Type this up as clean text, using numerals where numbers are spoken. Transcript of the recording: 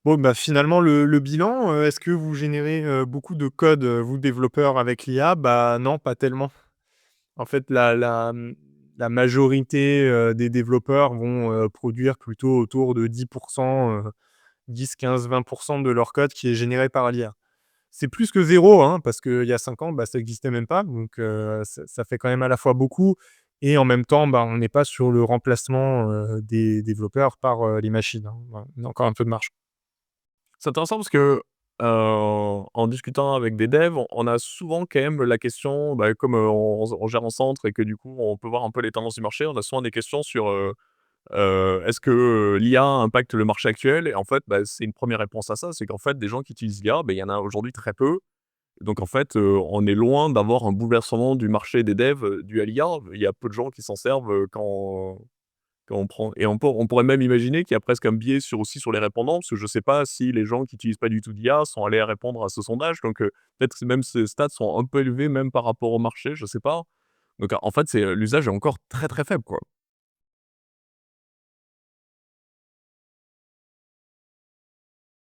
Bon, bah, finalement, le bilan, est-ce que vous générez, beaucoup de code, vous développeurs avec l'IA? Bah, non, pas tellement. En fait, la majorité, des développeurs vont, produire plutôt autour de 10 10-15-20 de leur code qui est généré par l'IA. C'est plus que zéro, hein, parce qu'il y a 5 ans, bah, ça existait même pas, donc ça fait quand même à la fois beaucoup et en même temps, bah, on n'est pas sur le remplacement, des développeurs par, les machines, hein. Voilà, il y a encore un peu de marge. C'est intéressant parce que, en discutant avec des devs, on a souvent quand même la question, bah, comme, on gère en centre et que du coup, on peut voir un peu les tendances du marché, on a souvent des questions sur, est-ce que, l'IA impacte le marché actuel? Et en fait, bah, c'est une première réponse à ça, c'est qu'en fait, des gens qui utilisent l'IA, il y en a aujourd'hui très peu. Donc en fait, on est loin d'avoir un bouleversement du marché des devs, dû à l'IA. Il y a peu de gens qui s'en servent, quand on prend et on pourrait même imaginer qu'il y a presque un biais sur les répondants, parce que je ne sais pas si les gens qui utilisent pas du tout d'IA sont allés répondre à ce sondage, donc peut-être que même ces stats sont un peu élevés même par rapport au marché, je sais pas. Donc en fait, l'usage est encore très, très faible, quoi.